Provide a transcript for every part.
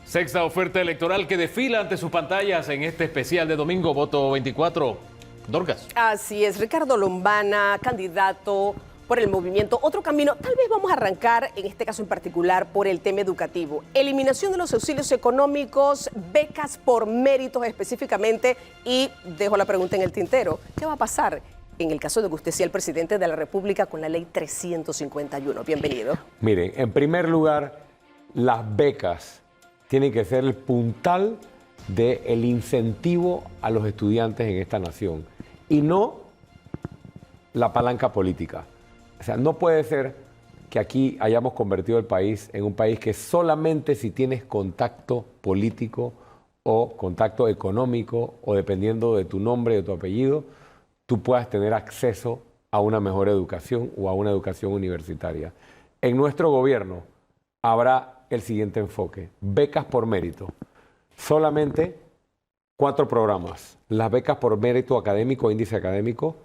Sexta oferta electoral que desfila ante sus pantallas en este especial de domingo, voto 24. Dorcas. Así es, Ricardo Lombana, candidato por el movimiento Otro Camino. Tal vez vamos a arrancar, en este caso en particular, por el tema educativo. Eliminación de los auxilios económicos, becas por méritos específicamente. Y dejo la pregunta en el tintero. ¿Qué va a pasar en el caso de que usted sea el presidente de la República con la ley 351? Bienvenido. Miren, en primer lugar, las becas tienen que ser el puntal del incentivo a los estudiantes en esta nación y no la palanca política. O sea, no puede ser que aquí hayamos convertido el país en un país que solamente si tienes contacto político o contacto económico o dependiendo de tu nombre y de tu apellido, tú puedas tener acceso a una mejor educación o a una educación universitaria. En nuestro gobierno habrá el siguiente enfoque: becas por mérito. Solamente 4 programas: las becas por mérito académico, índice académico,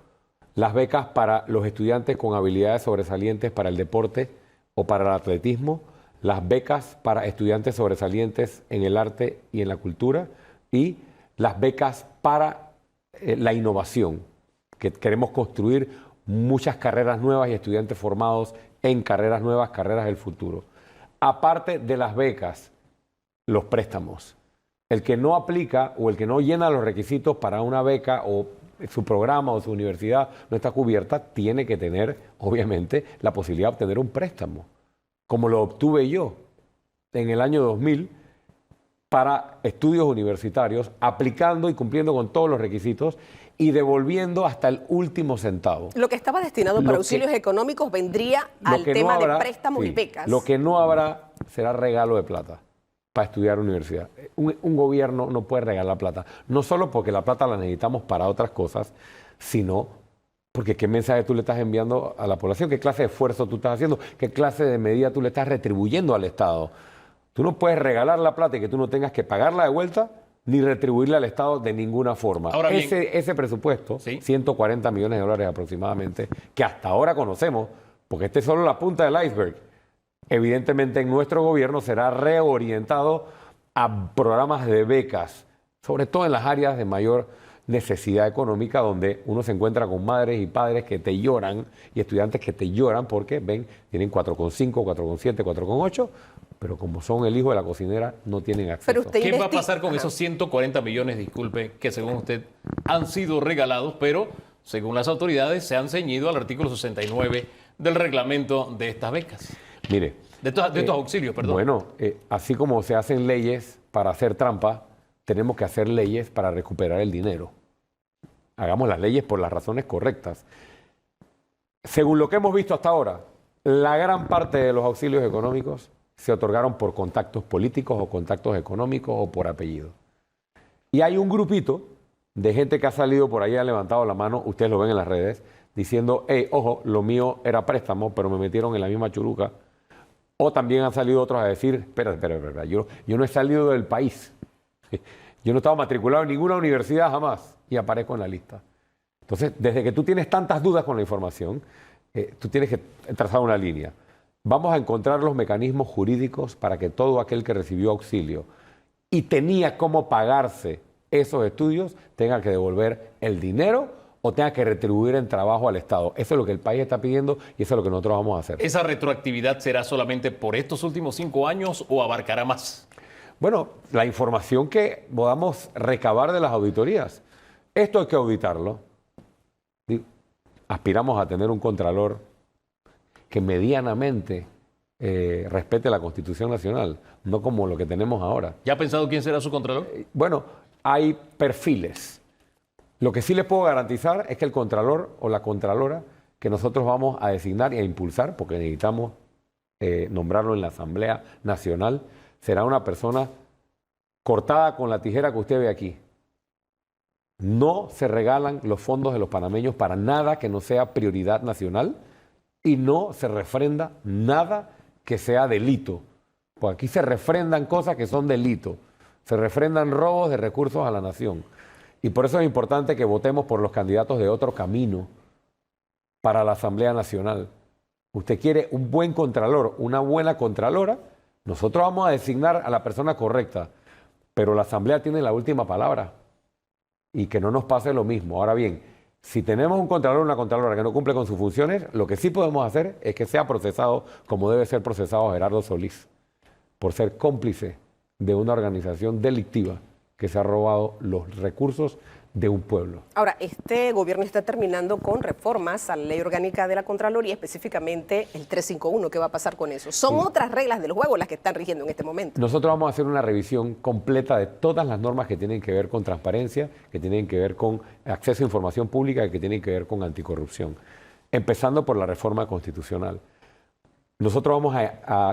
las becas para los estudiantes con habilidades sobresalientes para el deporte o para el atletismo, las becas para estudiantes sobresalientes en el arte y en la cultura y las becas para la innovación, que queremos construir muchas carreras nuevas y estudiantes formados en carreras nuevas, carreras del futuro. Aparte de las becas, los préstamos. El que no aplica o el que no llena los requisitos para una beca o su programa o su universidad no está cubierta, tiene que tener, obviamente, la posibilidad de obtener un préstamo, como lo obtuve yo en el año 2000 para estudios universitarios, aplicando y cumpliendo con todos los requisitos y devolviendo hasta el último centavo. Lo que estaba destinado para auxilios económicos vendría al tema de préstamos y becas. Lo que no habrá será regalo de plata para estudiar universidad. Un gobierno no puede regalar plata, no solo porque la plata la necesitamos para otras cosas, sino porque qué mensaje tú le estás enviando a la población, qué clase de esfuerzo tú estás haciendo, qué clase de medida tú le estás retribuyendo al Estado. Tú no puedes regalar la plata y que tú no tengas que pagarla de vuelta ni retribuirle al Estado de ninguna forma. Ahora bien, ese presupuesto, ¿sí? 140 millones de dólares aproximadamente, que hasta ahora conocemos, porque este es solo la punta del iceberg, evidentemente en nuestro gobierno será reorientado a programas de becas, sobre todo en las áreas de mayor necesidad económica, donde uno se encuentra con madres y padres que te lloran y estudiantes que te lloran porque ven, tienen 4,5, 4,7, 4,8, pero como son el hijo de la cocinera, no tienen acceso. ¿Qué va a pasar con esos 140 millones, disculpe, que según usted han sido regalados, pero según las autoridades se han ceñido al artículo 69 del reglamento de estas becas? Mire, de estos auxilios, perdón. Bueno, así como se hacen leyes para hacer trampa, tenemos que hacer leyes para recuperar el dinero. Hagamos las leyes por las razones correctas. Según lo que hemos visto hasta ahora, la gran parte de los auxilios económicos se otorgaron por contactos políticos o contactos económicos o por apellido. Y hay un grupito de gente que ha salido por ahí, ha levantado la mano, ustedes lo ven en las redes, diciendo, hey, ojo, lo mío era préstamo, pero me metieron en la misma churuca. O también han salido otros a decir, espera, yo no he salido del país. Yo no he estado matriculado en ninguna universidad jamás y aparezco en la lista. Entonces, desde que tú tienes tantas dudas con la información, tú tienes que trazar una línea. Vamos a encontrar los mecanismos jurídicos para que todo aquel que recibió auxilio y tenía cómo pagarse esos estudios tenga que devolver el dinero o tenga que retribuir en trabajo al Estado. Eso es lo que el país está pidiendo y eso es lo que nosotros vamos a hacer. ¿Esa retroactividad será solamente por estos últimos 5 años o abarcará más? Bueno, la información que podamos recabar de las auditorías. Esto hay que auditarlo. Aspiramos a tener un contralor que medianamente respete la Constitución Nacional, no como lo que tenemos ahora. ¿Ya ha pensado quién será su contralor? Bueno, hay perfiles. Lo que sí les puedo garantizar es que el contralor o la contralora que nosotros vamos a designar y a impulsar, porque necesitamos nombrarlo en la Asamblea Nacional, será una persona cortada con la tijera que usted ve aquí. No se regalan los fondos de los panameños para nada que no sea prioridad nacional y no se refrenda nada que sea delito. Pues aquí se refrendan cosas que son delito. Se refrendan robos de recursos a la nación. Y por eso es importante que votemos por los candidatos de Otro Camino para la Asamblea Nacional. Usted quiere un buen contralor, una buena contralora, Nosotros vamos a designar a la persona correcta, pero la Asamblea tiene la última palabra. Y que no nos pase lo mismo. Ahora bien, si tenemos un contralor o una contralora que no cumple con sus funciones, lo que sí podemos hacer es que sea procesado como debe ser procesado Gerardo Solís, por ser cómplice de una organización delictiva que se ha robado los recursos de un pueblo. Ahora, este gobierno está terminando con reformas a la ley orgánica de la Contraloría, específicamente el 351. ¿Qué va a pasar con eso? Son otras reglas del juego las que están rigiendo en este momento. Nosotros vamos a hacer una revisión completa de todas las normas que tienen que ver con transparencia, que tienen que ver con acceso a información pública y que tienen que ver con anticorrupción, empezando por la reforma constitucional. Nosotros vamos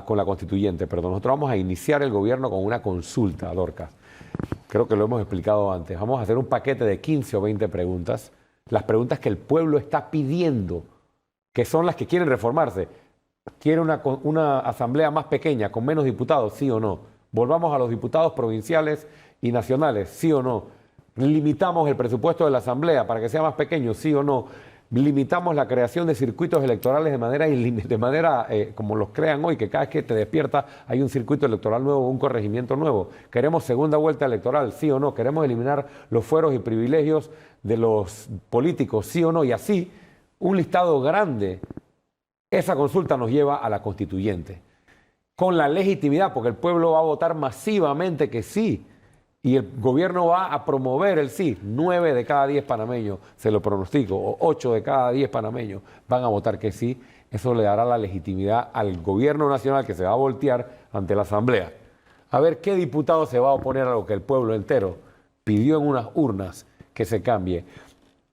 con la constituyente, perdón, nosotros vamos a iniciar el gobierno con una consulta, Dorcas. Creo que lo hemos explicado antes. Vamos a hacer un paquete de 15 o 20 preguntas, las preguntas que el pueblo está pidiendo, que son las que quieren reformarse. ¿Quiere una asamblea más pequeña, con menos diputados? ¿Sí o no? ¿Volvamos a los diputados provinciales y nacionales? ¿Sí o no? ¿Limitamos el presupuesto de la asamblea para que sea más pequeño? ¿Sí o no? Limitamos la creación de circuitos electorales de manera como los crean hoy, que cada vez que te despiertas hay un circuito electoral nuevo, un corregimiento nuevo. ¿Queremos segunda vuelta electoral? ¿Sí o no? ¿Queremos eliminar los fueros y privilegios de los políticos? ¿Sí o no? Y así, un listado grande. Esa consulta nos lleva a la constituyente, con la legitimidad, porque el pueblo va a votar masivamente que sí. Y el gobierno va a promover el sí. 9 de cada 10 panameños, se lo pronostico, o 8 de cada 10 panameños van a votar que sí. Eso le dará la legitimidad al gobierno nacional, que se va a voltear ante la Asamblea. A ver qué diputado se va a oponer a lo que el pueblo entero pidió en unas urnas que se cambie.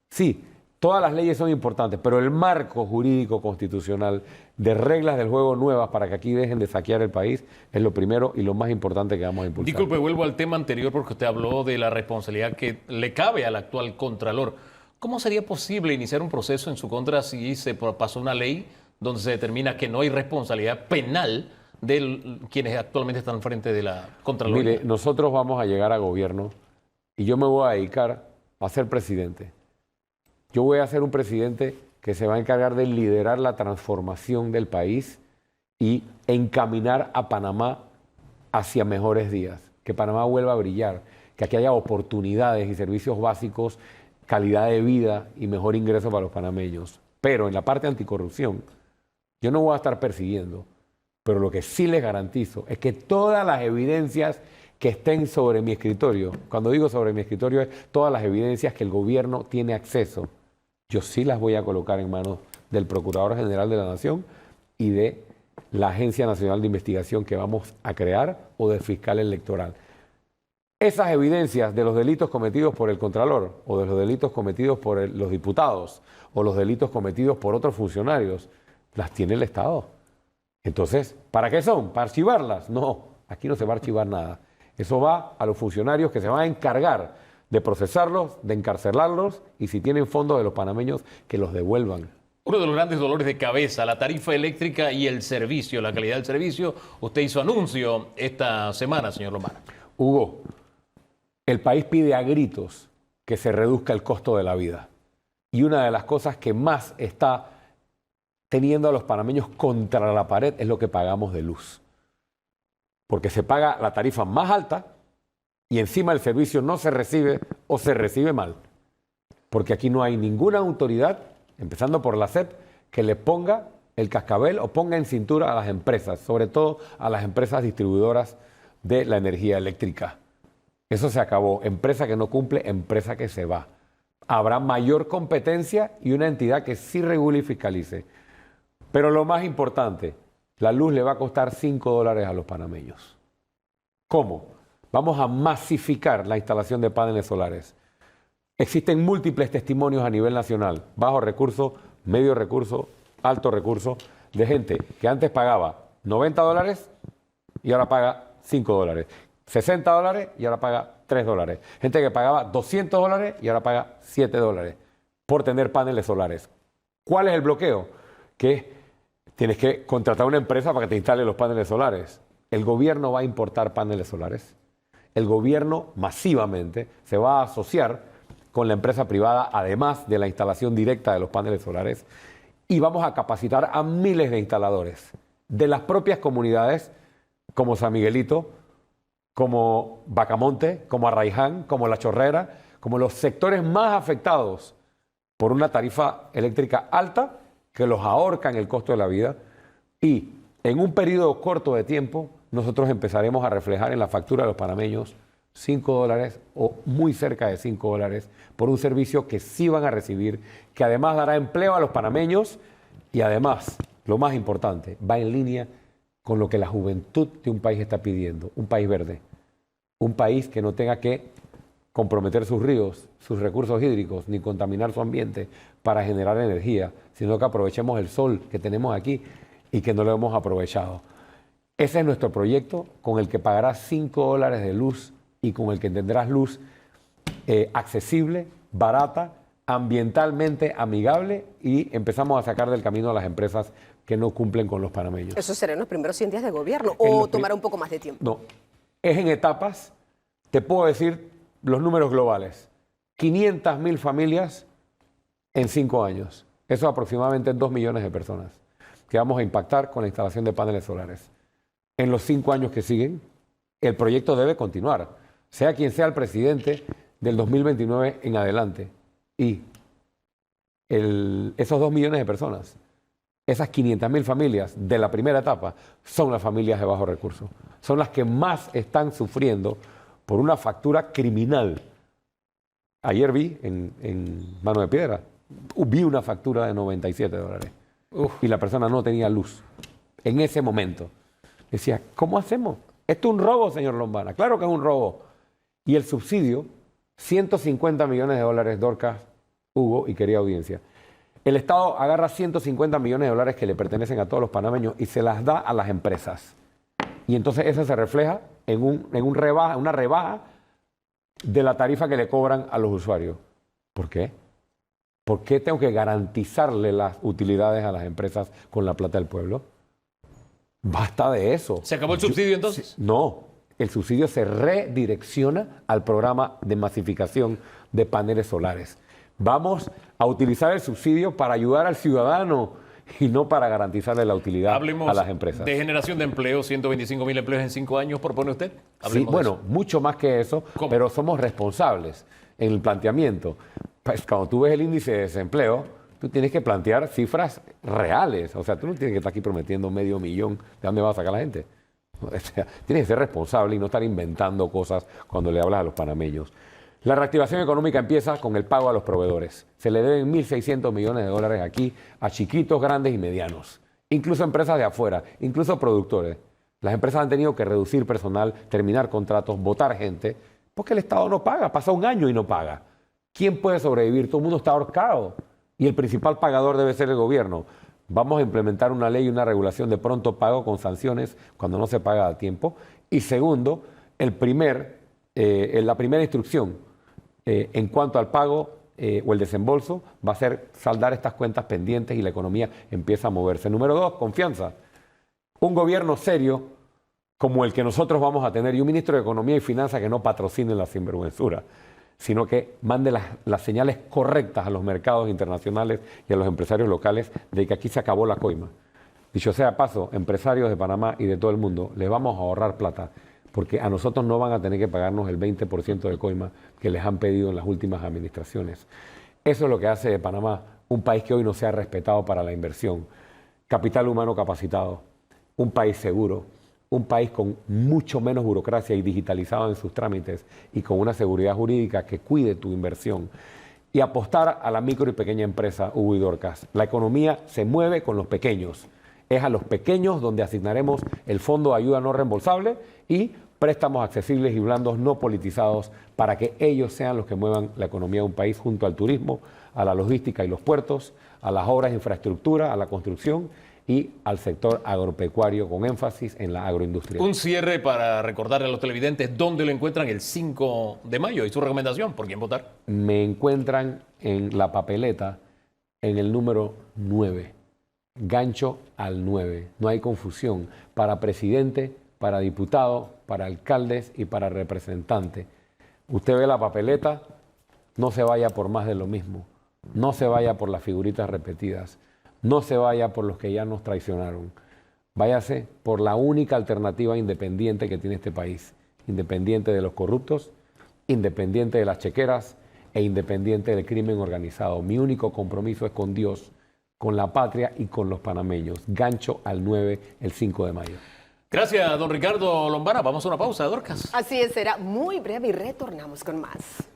Sí, todas las leyes son importantes, pero el marco jurídico constitucional de reglas del juego nuevas para que aquí dejen de saquear el país es lo primero y lo más importante que vamos a impulsar. Disculpe, vuelvo al tema anterior porque usted habló de la responsabilidad que le cabe al actual Contralor. ¿Cómo sería posible iniciar un proceso en su contra si se pasó una ley donde se determina que no hay responsabilidad penal de quienes actualmente están frente de la Contraloría? Mire, nosotros vamos a llegar a gobierno y yo me voy a dedicar a ser presidente. Yo voy a ser un presidente que se va a encargar de liderar la transformación del país y encaminar a Panamá hacia mejores días. Que Panamá vuelva a brillar, que aquí haya oportunidades y servicios básicos, calidad de vida y mejor ingreso para los panameños. Pero en la parte anticorrupción, yo no voy a estar persiguiendo, pero lo que sí les garantizo es que todas las evidencias que estén sobre mi escritorio, cuando digo sobre mi escritorio es todas las evidencias que el gobierno tiene acceso, yo sí las voy a colocar en manos del Procurador General de la Nación y de la Agencia Nacional de Investigación que vamos a crear o del fiscal electoral. Esas evidencias de los delitos cometidos por el Contralor o de los delitos cometidos por los diputados o los delitos cometidos por otros funcionarios, las tiene el Estado. Entonces, ¿para qué son? ¿Para archivarlas? No, aquí no se va a archivar nada. Eso va a los funcionarios que se van a encargar de procesarlos, de encarcelarlos y si tienen fondos de los panameños, que los devuelvan. Uno de los grandes dolores de cabeza, la tarifa eléctrica y el servicio, la calidad del servicio. Usted hizo anuncio esta semana, señor Lomana. Hugo, el país pide a gritos que se reduzca el costo de la vida. Y una de las cosas que más está teniendo a los panameños contra la pared es lo que pagamos de luz. Porque se paga la tarifa más alta y encima el servicio no se recibe o se recibe mal. Porque aquí no hay ninguna autoridad, empezando por la SEP, que le ponga el cascabel o ponga en cintura a las empresas, sobre todo a las empresas distribuidoras de la energía eléctrica. Eso se acabó. Empresa que no cumple, empresa que se va. Habrá mayor competencia y una entidad que sí regule y fiscalice. Pero lo más importante, la luz le va a costar $5 a los panameños. ¿Cómo? Vamos a masificar la instalación de paneles solares. Existen múltiples testimonios a nivel nacional, bajo recurso, medio recurso, alto recurso, de gente que antes pagaba $90 y ahora paga $5, $60 y ahora paga $3, gente que pagaba $200 y ahora paga $7 por tener paneles solares. ¿Cuál es el bloqueo? Que tienes que contratar a una empresa para que te instale los paneles solares. El gobierno va a importar paneles solares. El gobierno masivamente se va a asociar con la empresa privada, además de la instalación directa de los paneles solares, y vamos a capacitar a miles de instaladores de las propias comunidades como San Miguelito, como Bacamonte, como Arraiján, como La Chorrera, como los sectores más afectados por una tarifa eléctrica alta que los ahorca en el costo de la vida. Y en un periodo corto de tiempo, nosotros empezaremos a reflejar en la factura de los panameños $5 o muy cerca de $5 por un servicio que sí van a recibir, que además dará empleo a los panameños y además, lo más importante, va en línea con lo que la juventud de un país está pidiendo, un país verde, un país que no tenga que comprometer sus ríos, sus recursos hídricos, ni contaminar su ambiente para generar energía, sino que aprovechemos el sol que tenemos aquí y que no lo hemos aprovechado. Ese es nuestro proyecto con el que pagarás $5 de luz y con el que tendrás luz accesible, barata, ambientalmente amigable y empezamos a sacar del camino a las empresas que no cumplen con los panameños. ¿Eso será en los primeros 100 días de gobierno o tomará un poco más de tiempo? No, es en etapas. Te puedo decir los números globales. 500.000 familias en 5 años. Eso es aproximadamente 2 millones de personas que vamos a impactar con la instalación de paneles solares. En los 5 años que siguen, el proyecto debe continuar, sea quien sea el presidente del 2029 en adelante. Y esos 2 millones de personas, esas 500.000 familias de la primera etapa, son las familias de bajos recursos. Son las que más están sufriendo por una factura criminal. Ayer vi en Mano de Piedra, vi una factura de $97. Y la persona no tenía luz. En ese momento. Decía, ¿cómo hacemos? Esto es un robo, señor Lombana. Claro que es un robo. Y el subsidio, $150 millones, Dorcas, Hugo, y querida audiencia. El Estado agarra $150 millones que le pertenecen a todos los panameños y se las da a las empresas. Y entonces eso se refleja en una rebaja de la tarifa que le cobran a los usuarios. ¿Por qué? ¿Por qué tengo que garantizarle las utilidades a las empresas con la plata del pueblo? Basta de eso. ¿Se acabó el subsidio entonces? No, el subsidio se redirecciona al programa de masificación de paneles solares. Vamos a utilizar el subsidio para ayudar al ciudadano y no para garantizarle la utilidad a las empresas. De generación de empleo, 125.000 empleos en 5 años, propone usted. Sí, bueno, mucho más que eso, pero somos responsables en el planteamiento. Pues cuando tú ves el índice de desempleo, tú tienes que plantear cifras reales. O sea, tú no tienes que estar aquí prometiendo $500.000. ¿De dónde va a sacar la gente? O sea, tienes que ser responsable y no estar inventando cosas cuando le hablas a los panameños. La reactivación económica empieza con el pago a los proveedores. Se le deben $1.600 millones aquí a chiquitos, grandes y medianos. Incluso empresas de afuera, incluso productores. Las empresas han tenido que reducir personal, terminar contratos, votar gente, porque el Estado no paga. Pasa un año y no paga. ¿Quién puede sobrevivir? Todo el mundo está ahorcado. Y el principal pagador debe ser el gobierno. Vamos a implementar una ley y una regulación de pronto pago con sanciones cuando no se paga a tiempo. Y segundo, la primera instrucción en cuanto al pago o el desembolso va a ser saldar estas cuentas pendientes y la economía empieza a moverse. Número 2, confianza. Un gobierno serio como el que nosotros vamos a tener y un ministro de Economía y Finanzas que no patrocine la sinvergüenzura, sino que mande las señales correctas a los mercados internacionales y a los empresarios locales de que aquí se acabó la coima. Dicho sea de paso, empresarios de Panamá y de todo el mundo, les vamos a ahorrar plata, porque a nosotros no van a tener que pagarnos el 20% de coima que les han pedido en las últimas administraciones. Eso es lo que hace de Panamá un país que hoy no sea respetado para la inversión. Capital humano capacitado, un país seguro, un país con mucho menos burocracia y digitalizado en sus trámites y con una seguridad jurídica que cuide tu inversión. Y apostar a la micro y pequeña empresa, Hugo y Dorcas. La economía se mueve con los pequeños. Es a los pequeños donde asignaremos el Fondo de Ayuda No Reembolsable y préstamos accesibles y blandos no politizados para que ellos sean los que muevan la economía de un país junto al turismo, a la logística y los puertos, a las obras de infraestructura, a la construcción y al sector agropecuario con énfasis en la agroindustria. Un cierre para recordarle a los televidentes dónde lo encuentran el 5 de mayo y su recomendación, ¿por quién votar? Me encuentran en la papeleta en el número 9, gancho al 9. No hay confusión. Para presidente, para diputado, para alcaldes y para representante. Usted ve la papeleta, no se vaya por más de lo mismo. No se vaya por las figuritas repetidas. No se vaya por los que ya nos traicionaron. váyase por la única alternativa independiente que tiene este país, independiente de los corruptos, independiente de las chequeras e independiente del crimen organizado. Mi único compromiso es con Dios, con la patria y con los panameños. Gancho al 9 el 5 de mayo. Gracias, don Ricardo Lombana. Vamos a una pausa, Dorcas. Así es, será muy breve y retornamos con más.